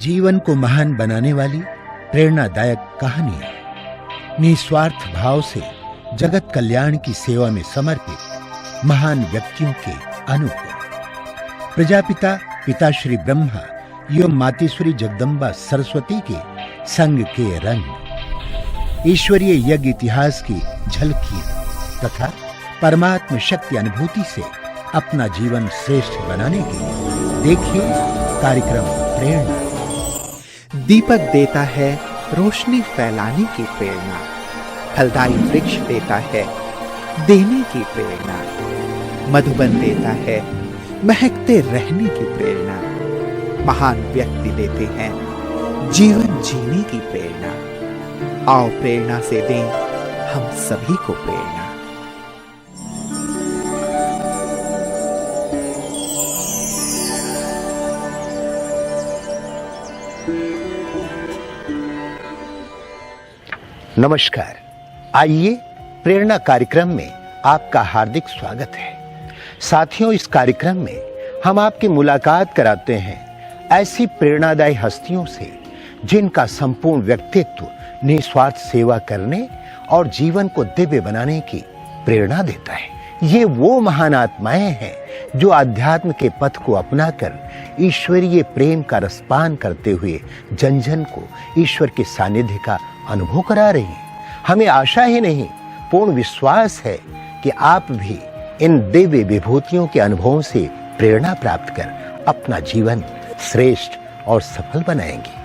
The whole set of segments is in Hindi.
जीवन को महान बनाने वाली प्रेरणादायक कहानियां, निस्वार्थ भाव से जगत कल्याण की सेवा में समर्पित महान व्यक्तियों के अनुभव। प्रजापिता पिताश्री ब्रह्मा एवं मातेश्वरी जगदम्बा सरस्वती के संग के रंग, ईश्वरीय यज्ञ इतिहास की झलकियां तथा परमात्म शक्ति अनुभूति से अपना जीवन श्रेष्ठ बनाने के लिए देखिए कार्यक्रम प्रेरणा। दीपक देता है रोशनी फैलाने की प्रेरणा, फलदायी वृक्ष देता है देने की प्रेरणा, मधुबन देता है महकते रहने की प्रेरणा, महान व्यक्ति देते हैं जीवन जीने की प्रेरणा। आओ प्रेरणा से दें हम सभी को प्रेरणा। नमस्कार, आइए प्रेरणा कार्यक्रम में आपका हार्दिक स्वागत है। साथियों, इस कार्यक्रम में हम आपकी मुलाकात कराते हैं ऐसी प्रेरणादायी हस्तियों से जिनका संपूर्ण व्यक्तित्व निस्वार्थ सेवा करने और जीवन को दिव्य बनाने की प्रेरणा देता है। ये वो महान आत्माएं हैं जो अध्यात्म के पथ को अपनाकर ईश्वरीय प्रेम का रसपान करते हुए जन जन को ईश्वर के सानिध्य का अनुभव करा रही हैं। हमें आशा ही नहीं, पूर्ण विश्वास है कि आप भी इन दिव्य विभूतियों के अनुभवों से प्रेरणा प्राप्त कर अपना जीवन श्रेष्ठ और सफल बनाएंगे।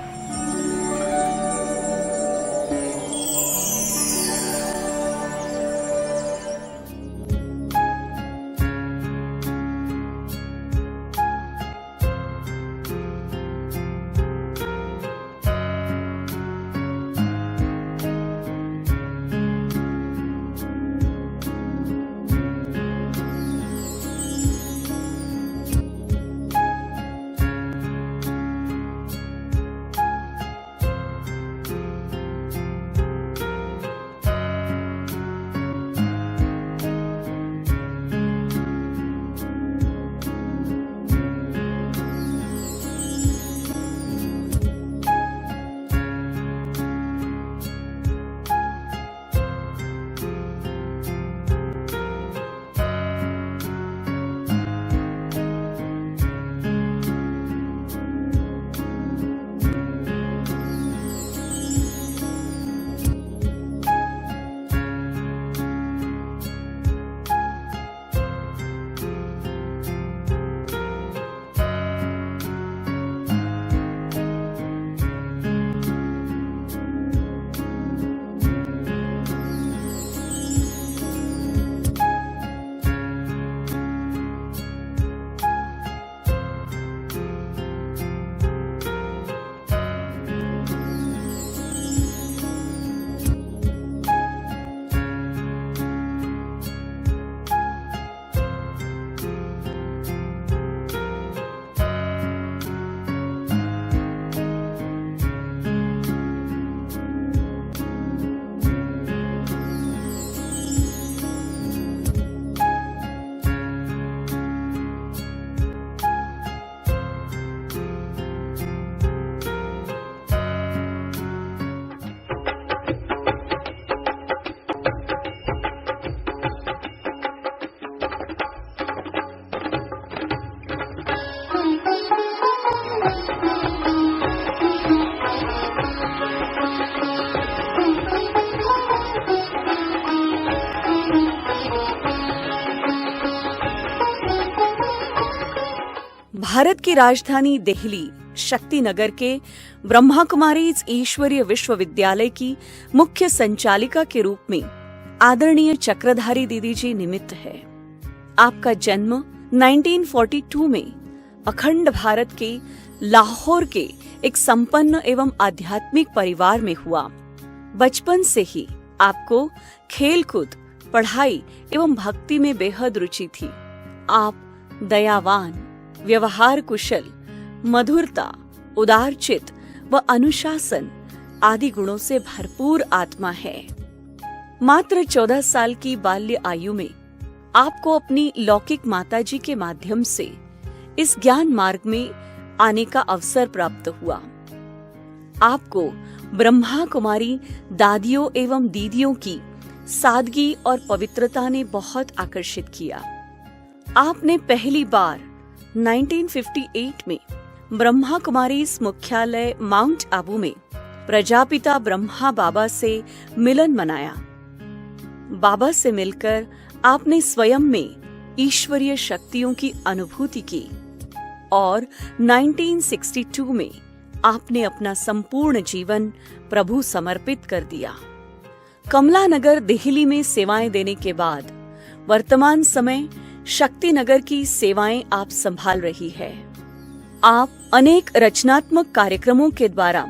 भारत की राजधानी दिल्ली शक्तिनगर के ब्रह्मा कुमारीज ईश्वरीय विश्वविद्यालय की मुख्य संचालिका के रूप में आदरणीय चक्रधारी दीदी जी निमित्त है। आपका जन्म 1942 में अखंड भारत के लाहौर के एक संपन्न एवं आध्यात्मिक परिवार में हुआ। बचपन से ही आपको खेलकूद, पढ़ाई एवं भक्ति में बेहद रुचि थी। आप दयावान, व्यवहार कुशल, मधुरता, उदारचित व अनुशासन आदि गुणों से भरपूर आत्मा है। मात्र 14 साल की बाल्य आयु में आपको अपनी लौकिक माताजी के माध्यम से इस ज्ञान मार्ग में आने का अवसर प्राप्त हुआ। आपको ब्रह्मा कुमारी दादियों एवं दीदियों की सादगी और पवित्रता ने बहुत आकर्षित किया। आपने पहली बार 1958 में ब्रह्मा कुमारीज मुख्यालय माउंट आबू में प्रजापिता ब्रह्मा बाबा से मिलन मनाया। बाबा से मिलकर आपने स्वयं में ईश्वरीय शक्तियों की अनुभूति की और 1962 में आपने अपना संपूर्ण जीवन प्रभु समर्पित कर दिया। कमला नगर दिल्ली में सेवाएं देने के बाद वर्तमान समय शक्ति नगर की सेवाएं आप संभाल रही है। आप अनेक रचनात्मक कार्यक्रमों के द्वारा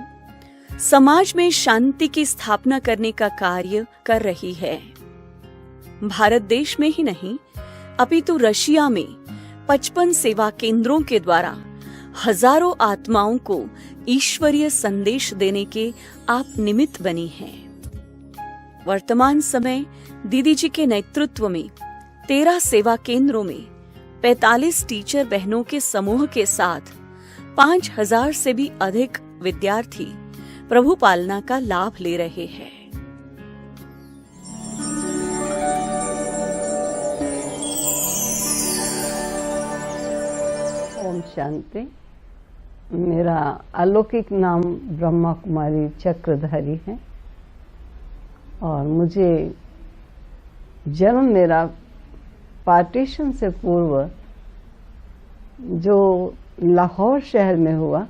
समाज में शांति की स्थापना करने का कार्य कर रही है। भारत देश में ही नहीं अपितु रशिया में 55 सेवा केंद्रों के द्वारा हजारों आत्माओं को ईश्वरीय संदेश देने के आप निमित्त बनी हैं। वर्तमान समय दीदी जी के नेतृत्व में 13 सेवा केंद्रों में 45 टीचर बहनों के समूह के साथ 5000 से भी अधिक विद्यार्थी प्रभु पालना का लाभ ले रहे हैं। ओम शांति। मेरा अलौकिक नाम ब्रह्मा कुमारी चक्रधारी है और मुझे जन्म मेरा पार्टीशन से पूर्व जो लाहौर शहर में हुआ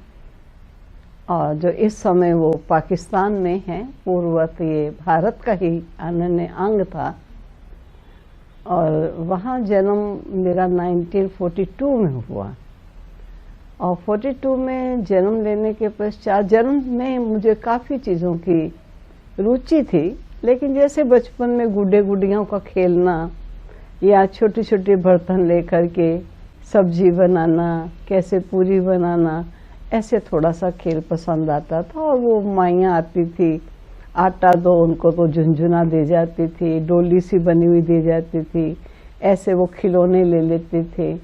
और जो इस समय वो पाकिस्तान में है, पूर्ववत ये भारत का ही अनन्य अंग था और वहाँ जन्म मेरा 1942 में हुआ और 42 में जन्म लेने के पश्चात जन्म में मुझे काफ़ी चीज़ों की रुचि थी, लेकिन जैसे बचपन में गुड्डे गुडियों का खेलना या छोटे छोटे बर्तन लेकर के सब्जी बनाना, कैसे पूरी बनाना, ऐसे थोड़ा सा खेल पसंद आता था। और वो माइयाँ आती थी, आटा दो उनको तो झुनझुना दे जाती थी, डोली सी बनी हुई दे जाती थी, ऐसे वो खिलौने ले लेते थे।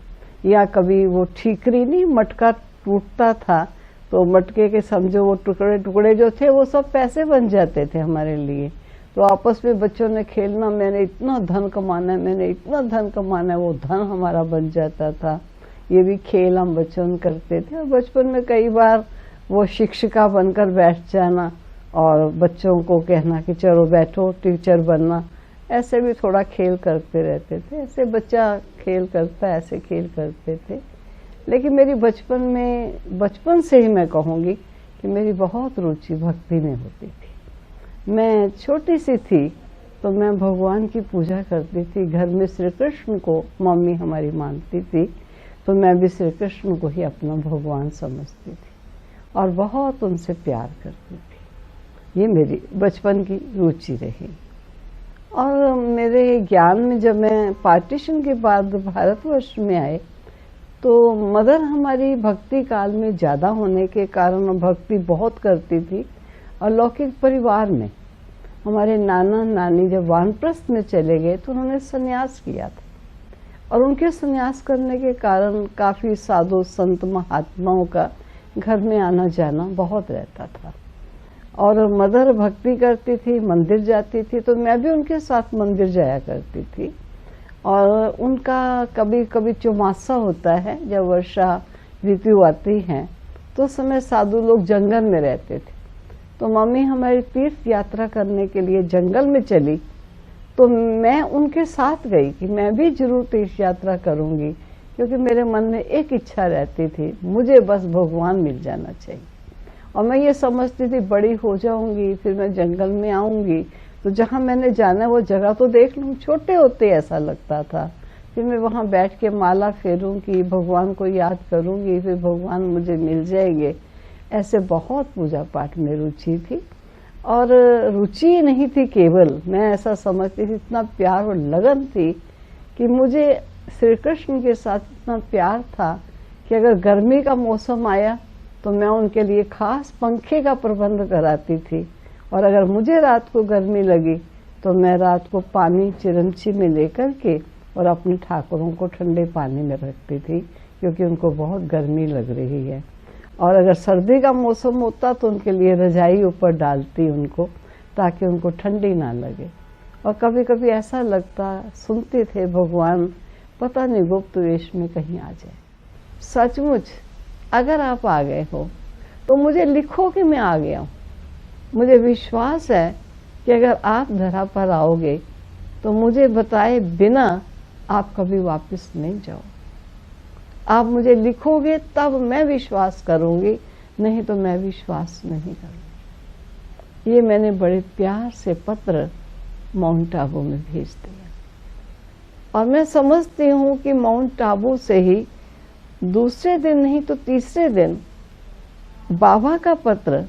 या कभी वो ठीकरी नहीं, मटका टूटता था तो मटके के समझो वो टुकड़े टुकड़े जो थे वो सब पैसे बन जाते थे हमारे लिए। तो आपस में बच्चों ने खेलना, मैंने इतना धन कमाना है, मैंने इतना धन कमाना है, वो धन हमारा बन जाता था। ये भी खेल हम बच्चों में करते थे। और बचपन में कई बार वो शिक्षिका बनकर बैठ जाना और बच्चों को कहना कि चलो बैठो टीचर बनना, ऐसे भी थोड़ा खेल करते रहते थे। ऐसे बच्चा खेल करता है, ऐसे खेल करते थे। लेकिन मेरी बचपन से ही मैं कहूँगी कि मेरी बहुत रुचि भक्ति में होती थी। मैं छोटी सी थी तो मैं भगवान की पूजा करती थी। घर में श्री कृष्ण को मम्मी हमारी मानती थी, तो मैं भी श्री कृष्ण को ही अपना भगवान समझती थी और बहुत उनसे प्यार करती थी। ये मेरी बचपन की रुचि रही। और मेरे ज्ञान में जब मैं पार्टीशन के बाद भारतवर्ष में आए तो मदर हमारी भक्ति काल में ज़्यादा होने के कारण भक्ति बहुत करती थी। और लौकिक परिवार में हमारे नाना नानी जब वानप्रस्थ में चले गए तो उन्होंने संन्यास किया था और उनके संन्यास करने के कारण काफ़ी साधु संत महात्माओं का घर में आना जाना बहुत रहता था। और मदर भक्ति करती थी, मंदिर जाती थी, तो मैं भी उनके साथ मंदिर जाया करती थी। और उनका कभी कभी चौमासा होता है, जब वर्षा ऋतु आती है तो उस समय साधु लोग जंगल में रहते थे। तो मम्मी हमारी तीर्थ यात्रा करने के लिए जंगल में चली तो मैं उनके साथ गई कि मैं भी जरूर तीर्थ यात्रा करूंगी, क्योंकि मेरे मन में एक इच्छा रहती थी, मुझे बस भगवान मिल जाना चाहिए। और मैं ये समझती थी बड़ी हो जाऊंगी फिर मैं जंगल में आऊंगी तो जहाँ मैंने जाना वो जगह तो देख लूँ। छोटे होते ऐसा लगता था। फिर मैं वहाँ बैठ के माला फेरूंगी, भगवान को याद करूंगी, फिर भगवान मुझे मिल जाएंगे। ऐसे बहुत पूजा पाठ में रुचि थी। और रुचि नहीं थी केवल, मैं ऐसा समझती थी, इतना प्यार और लगन थी कि मुझे श्री कृष्ण के साथ इतना प्यार था कि अगर गर्मी का मौसम आया तो मैं उनके लिए खास पंखे का प्रबंध कराती थी। और अगर मुझे रात को गर्मी लगी तो मैं रात को पानी चिरंची में लेकर के और अपने ठाकुरों को ठंडे पानी में रखती थी, क्योंकि उनको बहुत गर्मी लग रही है। और अगर सर्दी का मौसम होता तो उनके लिए रजाई ऊपर डालती उनको, ताकि उनको ठंडी ना लगे। और कभी कभी ऐसा लगता, सुनते थे भगवान पता नहीं गुप्त वेश में कहीं आ जाए। सचमुच अगर आप आ गए हो तो मुझे लिखो कि मैं आ गया हूँ। मुझे विश्वास है कि अगर आप धरा पर आओगे तो मुझे बताए बिना आप कभी वापस नहीं जाओ। आप मुझे लिखोगे तब मैं विश्वास करूंगी, नहीं तो मैं विश्वास नहीं करूंगी। ये मैंने बड़े प्यार से पत्र माउंट आबू में भेज दिया, और मैं समझती हूँ कि माउंट आबू से ही दूसरे दिन नहीं तो तीसरे दिन बाबा का पत्र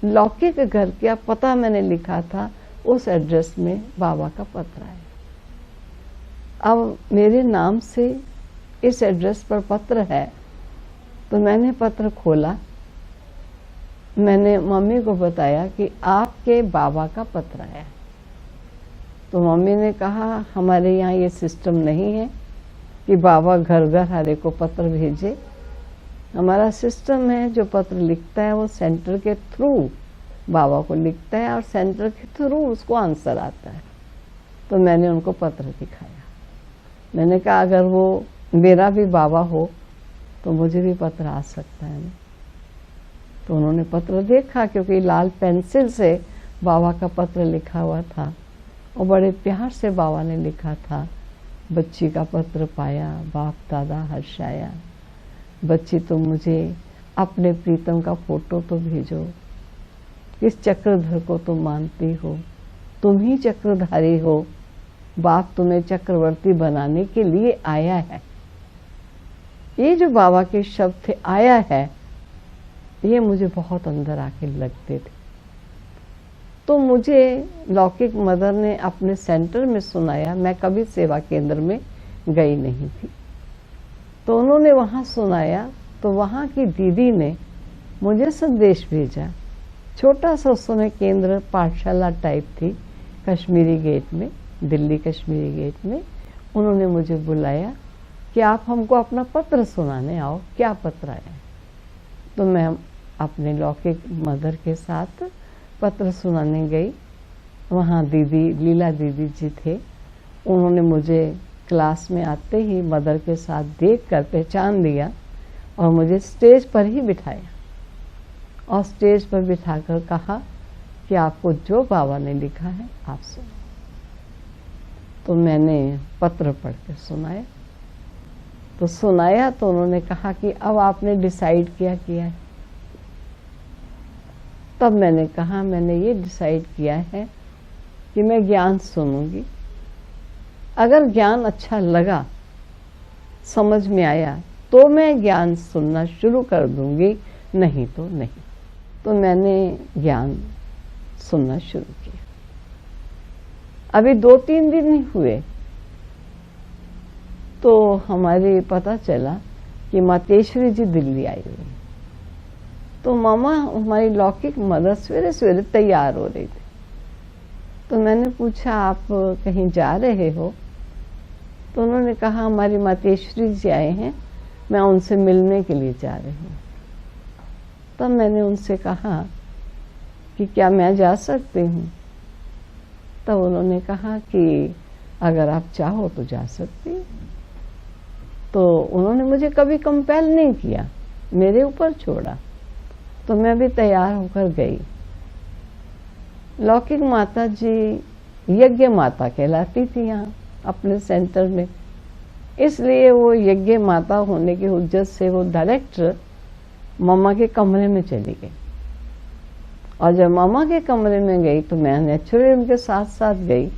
लौकिक घर का पता मैंने लिखा था, उस एड्रेस में बाबा का पत्र आया। अब मेरे नाम से इस एड्रेस पर पत्र है, तो मैंने पत्र खोला। मैंने मम्मी को बताया कि आपके बाबा का पत्र है। तो मम्मी ने कहा हमारे यहाँ ये सिस्टम नहीं है कि बाबा घर घर हर एक को पत्र भेजे। हमारा सिस्टम है जो पत्र लिखता है वो सेंटर के थ्रू बाबा को लिखता है, और सेंटर के थ्रू उसको आंसर आता है। तो मैंने उनको पत्र दिखाया। मैंने कहा अगर वो मेरा भी बाबा हो तो मुझे भी पत्र आ सकता है ना। तो उन्होंने पत्र देखा, क्योंकि लाल पेंसिल से बाबा का पत्र लिखा हुआ था और बड़े प्यार से बाबा ने लिखा था। बच्ची का पत्र पाया, बाप दादा हर्षाया। बच्ची तुम मुझे अपने प्रीतम का फोटो तो भेजो। किस चक्रधर को तुम मानती हो? तुम ही चक्रधारी हो। बाप तुम्हें चक्रवर्ती बनाने के लिए आया है। ये जो बाबा के शब्द थे आया है, ये मुझे बहुत अंदर आके लगते थे। तो मुझे लौकिक मदर ने अपने सेंटर में सुनाया। मैं कभी सेवा केंद्र में गई नहीं थी, तो उन्होंने वहाँ सुनाया। तो वहाँ की दीदी ने मुझे संदेश भेजा। छोटा सा उस समय केंद्र पाठशाला टाइप थी, कश्मीरी गेट में, दिल्ली कश्मीरी गेट में। उन्होंने मुझे बुलाया कि आप हमको अपना पत्र सुनाने आओ, क्या पत्र आया। तो मैं अपने लौकिक मदर के साथ पत्र सुनाने गई। वहाँ दीदी लीला दीदी जी थे। उन्होंने मुझे क्लास में आते ही मदर के साथ देखकर पहचान लिया और मुझे स्टेज पर ही बिठाया, और स्टेज पर बिठाकर कहा कि आपको जो बाबा ने लिखा है आप सुनो। तो मैंने पत्र पढ़ के सुनाया। तो उन्होंने कहा कि अब आपने डिसाइड किया है। तब मैंने कहा मैंने ये डिसाइड किया है कि मैं ज्ञान सुनूंगी। अगर ज्ञान अच्छा लगा, समझ में आया, तो मैं ज्ञान सुनना शुरू कर दूंगी, नहीं तो नहीं। तो मैंने ज्ञान सुनना शुरू किया। अभी 2-3 दिन ही हुए तो हमारे पता चला कि मातेश्वरी जी दिल्ली आई हुई। तो मामा हमारी लौकिक मदर सवेरे सवेरे तैयार हो रही थी। तो मैंने पूछा आप कहीं जा रहे हो? तो उन्होंने कहा हमारी मातेश्वरी जी आए हैं, मैं उनसे मिलने के लिए जा रही हूँ। तब मैंने उनसे कहा कि क्या मैं जा सकती हूँ? तब उन्होंने कहा कि अगर आप चाहो तो जा सकती हो। तो उन्होंने मुझे कभी कंपेल नहीं किया, मेरे ऊपर छोड़ा। तो मैं भी तैयार होकर गई। लौकिक माता जी यज्ञ माता कहलाती थी यहाँ अपने सेंटर में, इसलिए वो यज्ञ माता होने की हुज्जत से वो डायरेक्ट मामा के कमरे में चली गई। और जब मामा के कमरे में गई तो मैं नेचुरली उनके साथ साथ गई।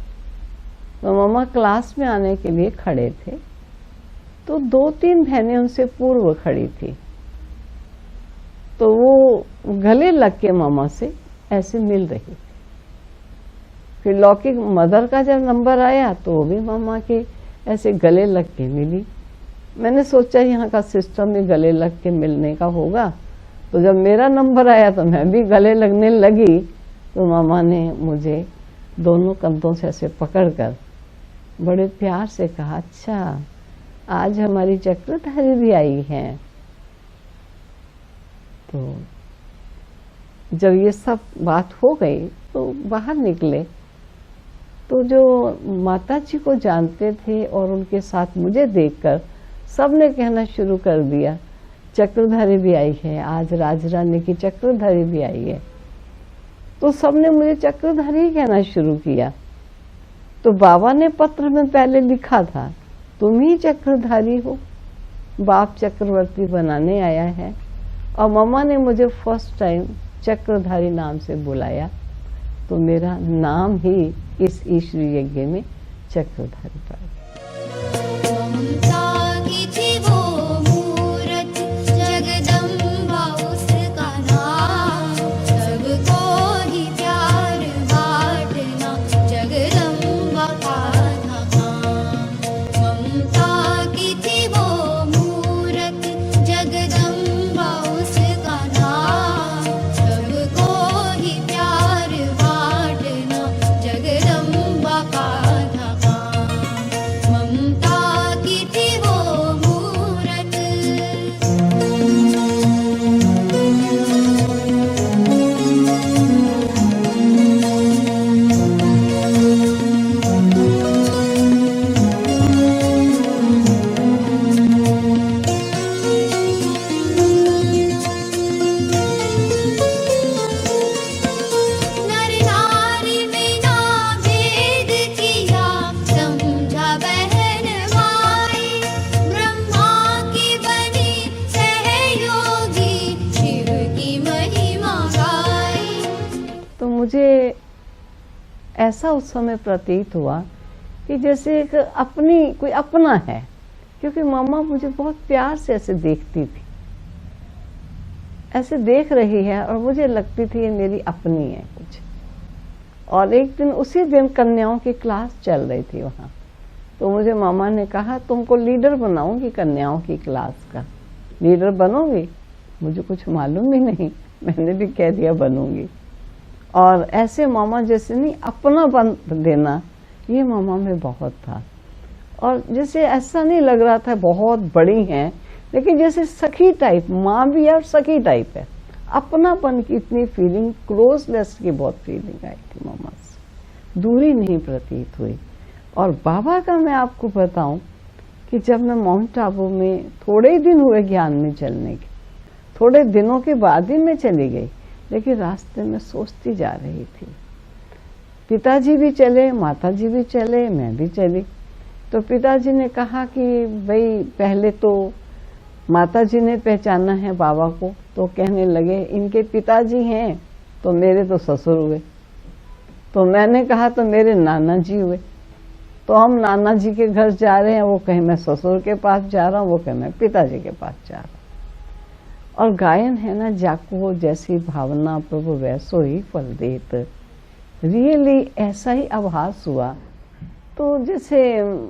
तो मामा क्लास में आने के लिए खड़े थे, तो 2-3 बहनें उनसे पूर्व खड़ी थी। तो वो गले लग के मामा से ऐसे मिल रही थी। फिर लौकिक मदर का जब नंबर आया तो वो भी मामा के ऐसे गले लग के मिली। मैंने सोचा यहाँ का सिस्टम भी गले लग के मिलने का होगा। तो जब मेरा नंबर आया तो मैं भी गले लगने लगी। तो मामा ने मुझे दोनों कंधों से ऐसे पकड़कर बड़े प्यार से कहा, अच्छा आज हमारी चक्रधारी भी आई हैं। तो जब ये सब बात हो गई तो बाहर निकले, तो जो माता जी को जानते थे और उनके साथ मुझे देखकर सबने कहना शुरू कर दिया, चक्रधारी भी आई है, आज राजरानी की चक्रधारी भी आई है। तो सबने मुझे चक्रधारी ही कहना शुरू किया। तो बाबा ने पत्र में पहले लिखा था, तुम ही चक्रधारी हो, बाप चक्रवर्ती बनाने आया है। और मम्मा ने मुझे फर्स्ट टाइम चक्रधारी नाम से बुलाया, तो मेरा नाम ही इस ईश्वरीय यज्ञ में चक्रधारी पड़ गया। मुझे ऐसा उस समय प्रतीत हुआ कि जैसे एक अपनी कोई अपना है, क्योंकि मामा मुझे बहुत प्यार से ऐसे देखती थी, ऐसे देख रही है और मुझे लगती थी ये मेरी अपनी है कुछ। और एक दिन उसी दिन कन्याओं की क्लास चल रही थी वहाँ, तो मुझे मामा ने कहा तुमको लीडर बनाऊंगी कन्याओं की क्लास का, लीडर बनोगी? मुझे कुछ मालूम ही नहीं, मैंने भी कह दिया बनूंगी। और ऐसे मामा जैसे नहीं अपना बन देना, ये मामा में बहुत था। और जैसे ऐसा नहीं लग रहा था बहुत बड़ी हैं, लेकिन जैसे सखी टाइप, माँ भी और सखी टाइप है। अपनापन की इतनी फीलिंग, क्लोजनेस की बहुत फीलिंग आई थी मामा से, दूरी नहीं प्रतीत हुई। और बाबा का मैं आपको बताऊं कि जब मैं माउंट आबू में थोड़े ही दिन हुए ज्ञान में चलने के, थोड़े दिनों के बाद ही मैं चली गई, लेकिन रास्ते में सोचती जा रही थी। पिताजी भी चले, माताजी भी चले, मैं भी चली। तो पिताजी ने कहा कि भाई पहले तो माताजी ने पहचाना है बाबा को, तो कहने लगे इनके पिताजी हैं तो मेरे तो ससुर हुए। तो मैंने कहा तो मेरे नाना जी हुए। तो हम नाना जी के घर जा रहे हैं, वो कहे मैं ससुर के पास जा रहा हूँ, वो कहे मैं पिताजी के पास जा रहा हूँ। और गायन है ना, जाको जैसी भावना प्रभु वैसो ही फल देत। रियली ऐसा ही आभास हुआ। तो जैसे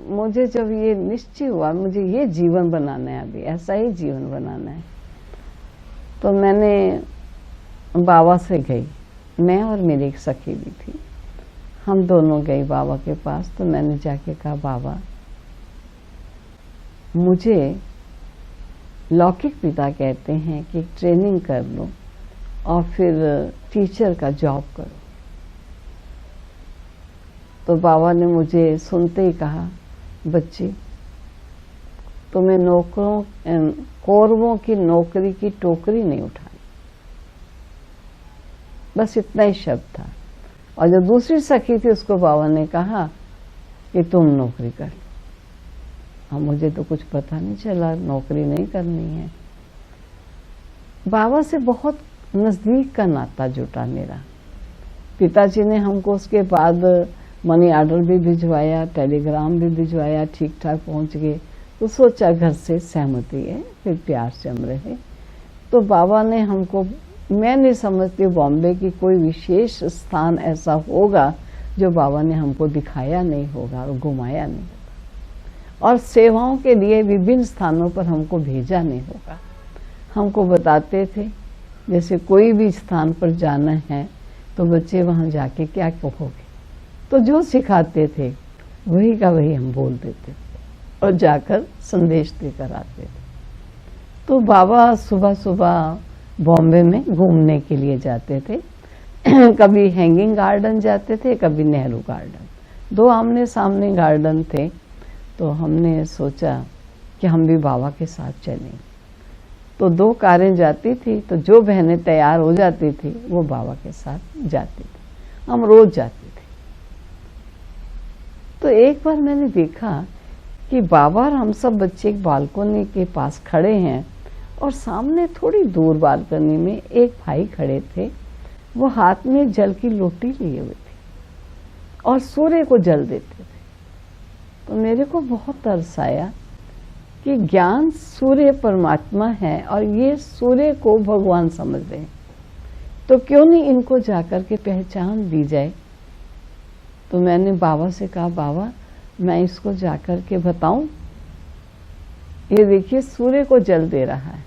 मुझे जब ये निश्चय हुआ मुझे ये जीवन बनाना है, अभी ऐसा ही जीवन बनाना है, तो मैंने बाबा से गई, मैं और मेरी एक सखी भी थी, हम दोनों गए बाबा के पास। तो मैंने जाके कहा बाबा मुझे लौकिक पिता कहते हैं कि ट्रेनिंग कर लो और फिर टीचर का जॉब करो। तो बाबा ने मुझे सुनते ही कहा बच्ची तुम्हें कौरवों की नौकरी की टोकरी नहीं उठानी, बस इतना ही शब्द था। और जो दूसरी सखी थी उसको बाबा ने कहा कि तुम नौकरी कर लो। हाँ, मुझे तो कुछ पता नहीं चला, नौकरी नहीं करनी है। बाबा से बहुत नजदीक का नाता जुटा मेरा। पिताजी ने हमको उसके बाद मनी ऑर्डर भी भिजवाया, टेलीग्राम भी भिजवाया, ठीक ठाक पहुंच गए। तो सोचा घर से सहमति है, फिर प्यार से हम रहे। तो बाबा ने हमको, मैं नहीं समझती बॉम्बे की कोई विशेष स्थान ऐसा होगा जो बाबा ने हमको दिखाया नहीं होगा और घुमाया नहीं होगा, और सेवाओं के लिए विभिन्न स्थानों पर हमको भेजा नहीं होगा। हमको बताते थे जैसे कोई भी स्थान पर जाना है तो बच्चे वहाँ जाके क्या कहोगे, तो जो सिखाते थे वही का वही हम बोल देते थे और जाकर संदेश देकर आते थे। तो बाबा सुबह सुबह बॉम्बे में घूमने के लिए जाते थे। कभी हैंगिंग गार्डन जाते थे, कभी नेहरू गार्डन, 2 आमने सामने गार्डन थे। तो हमने सोचा कि हम भी बाबा के साथ चलें। तो 2 कारें जाती थी, तो जो बहनें तैयार हो जाती थी वो बाबा के साथ जाती थी, हम रोज जाते थे। तो एक बार मैंने देखा कि बाबा और हम सब बच्चे एक बालकनी के पास खड़े हैं और सामने थोड़ी दूर बालकनी में एक भाई खड़े थे। वो हाथ में जल की लोटी लिए हुए थे और सूर्य को जल देते थे। तो मेरे को बहुत तरस आया कि ज्ञान सूर्य परमात्मा है और ये सूर्य को भगवान समझ रहे हैं, तो क्यों नहीं इनको जाकर के पहचान दी जाए। तो मैंने बाबा से कहा, बाबा मैं इसको जाकर के बताऊं, ये देखिए सूर्य को जल दे रहा है।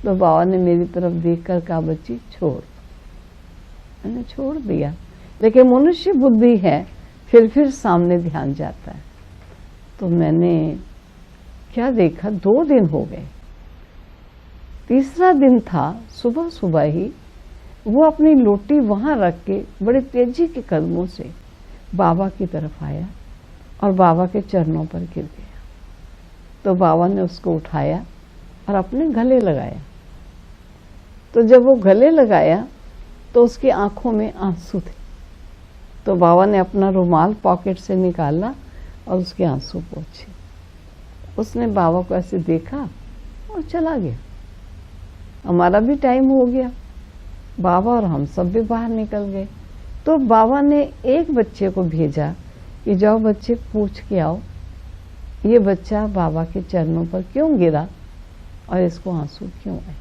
तो बाबा ने मेरी तरफ देखकर कहा, बच्ची छोड़। मैंने छोड़ दिया, लेकिन मनुष्य बुद्धि है, फिर सामने ध्यान जाता है। तो मैंने क्या देखा, 2 दिन हो गए, तीसरा दिन था, सुबह सुबह ही वो अपनी लोटी वहां रख के बड़े तेजी के कदमों से बाबा की तरफ आया और बाबा के चरणों पर गिर गया। तो बाबा ने उसको उठाया और अपने गले लगाया। तो जब वो गले लगाया तो उसकी आंखों में आंसू थे। तो बाबा ने अपना रुमाल पॉकेट से निकाला और उसके आंसू पोंछे। उसने बाबा को ऐसे देखा और चला गया। हमारा भी टाइम हो गया, बाबा और हम सब भी बाहर निकल गए। तो बाबा ने एक बच्चे को भेजा कि जाओ बच्चे पूछ के आओ, ये बच्चा बाबा के चरणों पर क्यों गिरा और इसको आंसू क्यों आए।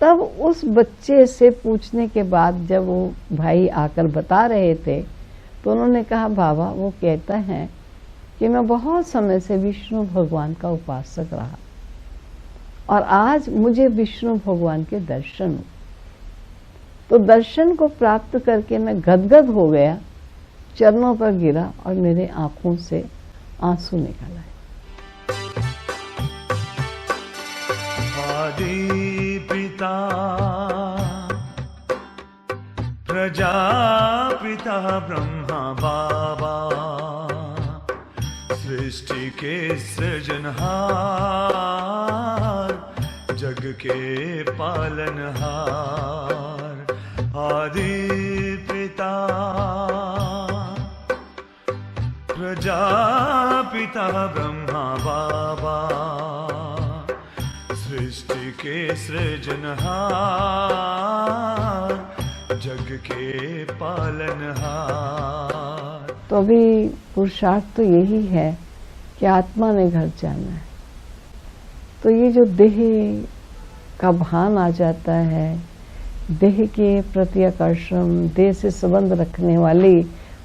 तब उस बच्चे से पूछने के बाद जब वो भाई आकर बता रहे थे, तो उन्होंने कहा, बाबा वो कहता है कि मैं बहुत समय से विष्णु भगवान का उपासक रहा और आज मुझे विष्णु भगवान के दर्शन हुए। तो दर्शन को प्राप्त करके मैं गदगद हो गया, चरणों पर गिरा और मेरे आंखों से आंसू निकल आए। आदि पिता प्रजापिता ब्रह्मा बाबा, सृष्टि के सृजनहार, जग के पालनहार। आदि पिता प्रजापिता ब्रह्मा बाबा, सृष्टि के सृजनहार, जग के पालनहार। तो अभी पुरुषार्थ तो यही है कि आत्मा ने घर जाना है। तो ये जो देह का भान आ जाता है, देह के प्रति आकर्षण, देह से संबंध रखने वाली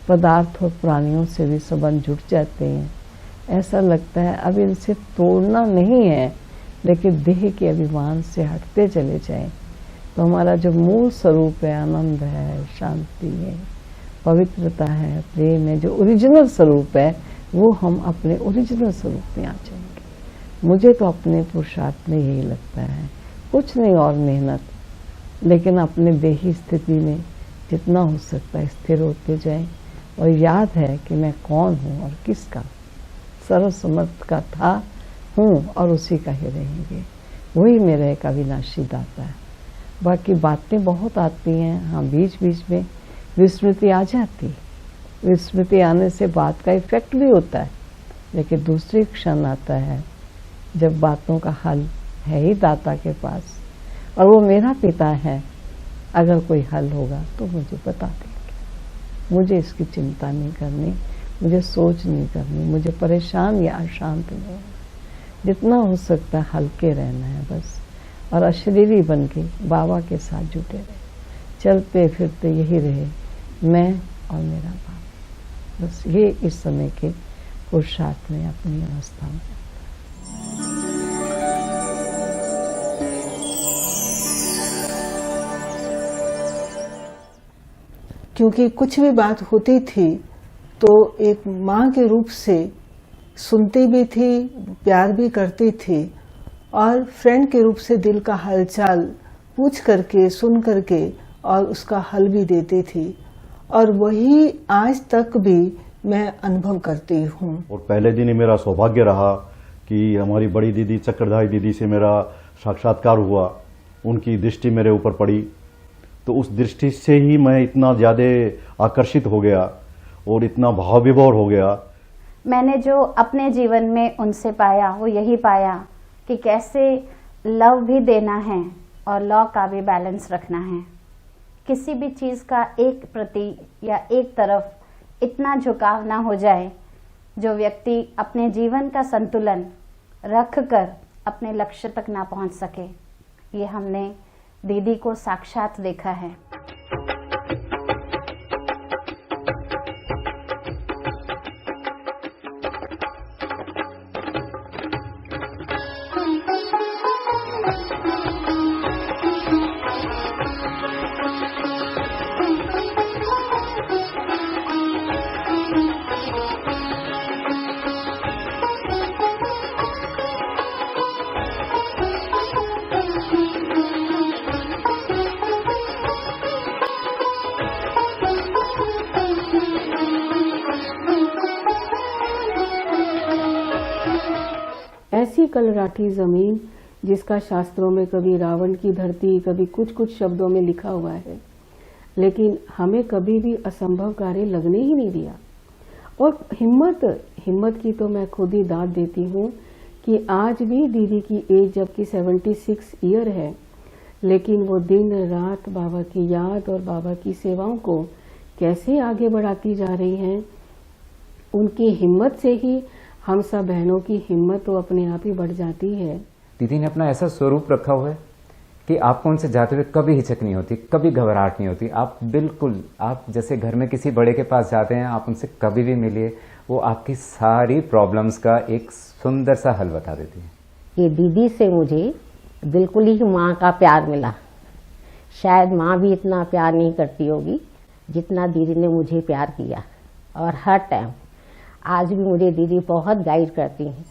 पदार्थ और प्राणियों से भी संबंध जुट जाते हैं। ऐसा लगता है अब इनसे तोड़ना नहीं है, लेकिन देह के अभिमान से हटते चले जाएं तो हमारा जो मूल स्वरूप है, आनंद है, शांति है, पवित्रता है, प्रेम है, जो ओरिजिनल स्वरूप है, वो हम अपने ओरिजिनल स्वरूप में आ जाएंगे। मुझे तो अपने पुरुषार्थ में यही लगता है, कुछ नहीं और मेहनत, लेकिन अपने देही स्थिति में जितना हो सकता है स्थिर होते जाएं और याद है कि मैं कौन हूँ और किसका, सर्वसमर्थ का था, हूँ और उसी का ही रहेंगे। वही मेरा एक अविनाशी दाता है। बाकी बातें बहुत आती हैं, हाँ बीच बीच में विस्मृति आ जाती। विस्मृति आने से बात का इफेक्ट भी होता है, लेकिन दूसरी क्षण आता है जब बातों का हल है ही दाता के पास और वो मेरा पिता है। अगर कोई हल होगा तो मुझे बता देंगे। मुझे इसकी चिंता नहीं करनी, मुझे सोच नहीं करनी, मुझे परेशान या अशांत नहीं होना। जितना हो सकता है हल्के रहना है बस, और अशरीरी बन के बाबा के साथ जुटे रहे, चलते फिरते यही रहे, मैं और मेरा बाबा। बस ये इस समय के पुरुषार्थ में अपनी अवस्था में। क्योंकि कुछ भी बात होती थी तो एक माँ के रूप से सुनती भी थी, प्यार भी करती थी और फ्रेंड के रूप से दिल का हालचाल पूछ करके, सुन करके और उसका हल भी देती थी। और वही आज तक भी मैं अनुभव करती हूँ। और पहले दिन ही मेरा सौभाग्य रहा कि हमारी बड़ी दीदी चक्रधारी दीदी से मेरा साक्षात्कार हुआ, उनकी दृष्टि मेरे ऊपर पड़ी। तो उस दृष्टि से ही मैं इतना ज़्यादा आकर्षित हो गया और इतना भाव विभोर हो गया। मैंने जो अपने जीवन में उनसे पाया वो यही पाया कि कैसे लव भी देना है और लॉ का भी बैलेंस रखना है। किसी भी चीज़ का एक प्रति या एक तरफ इतना झुकाव ना हो जाए जो व्यक्ति अपने जीवन का संतुलन रखकर अपने लक्ष्य तक ना पहुंच सके। ये हमने दीदी को साक्षात देखा है। ऐसी कलराठी जमीन जिसका शास्त्रों में कभी रावण की धरती, कभी कुछ कुछ शब्दों में लिखा हुआ है, लेकिन हमें कभी भी असंभव कार्य लगने ही नहीं दिया। और हिम्मत की तो मैं खुद ही दाद देती हूँ कि आज भी दीदी की एज जबकि 76 ईयर है, लेकिन वो दिन रात बाबा की याद और बाबा की सेवाओं को कैसे आगे बढ़ाती जा रही हैं। उनकी हिम्मत से ही हम सब बहनों की हिम्मत तो अपने आप ही बढ़ जाती है। दीदी ने अपना ऐसा स्वरूप रखा हुआ है कि आपको उनसे जाते हुए कभी हिचक नहीं होती, कभी घबराहट नहीं होती। आप बिल्कुल, आप जैसे घर में किसी बड़े के पास जाते हैं, आप उनसे कभी भी मिलिए, वो आपकी सारी प्रॉब्लम्स का एक सुंदर सा हल बता देती है। ये दीदी से मुझे बिल्कुल ही माँ का प्यार मिला। शायद माँ भी इतना प्यार नहीं करती होगी जितना दीदी ने मुझे प्यार किया। और हर टाइम आज भी मुझे दीदी बहुत गाइड करती हैं।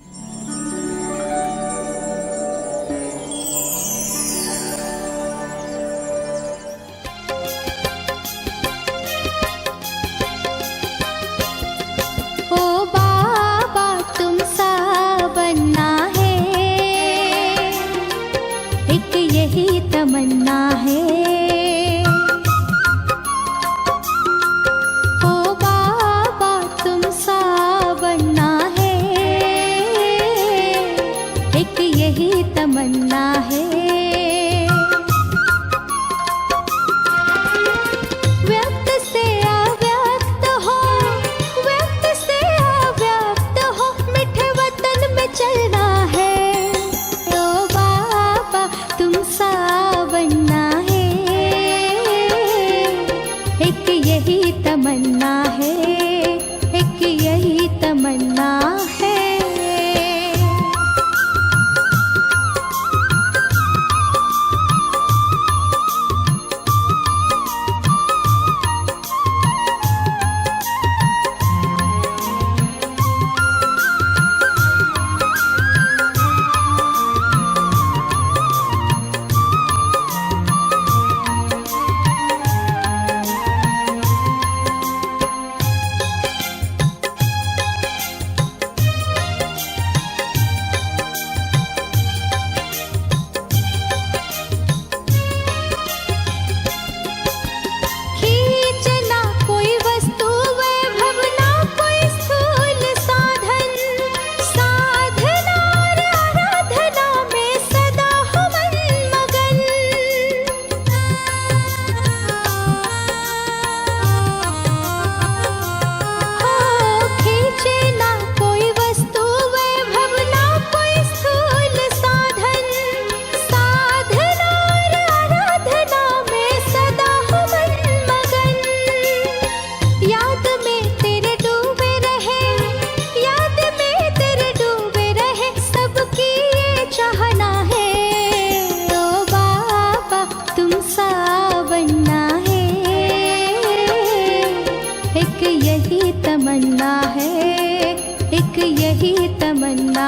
ओ बाबा तुम सा बनना है, एक यही तमन्ना है। तमन्ना है व्यक्त से अव्यक्त हो, व्यक्त से अव्यक्त हो, मीठे वतन में चलना है। तो बाबा तुम सा बनना है, एक यही तमन्ना है, एक यही तमन्ना है। तमन्ना है, एक यही तमन्ना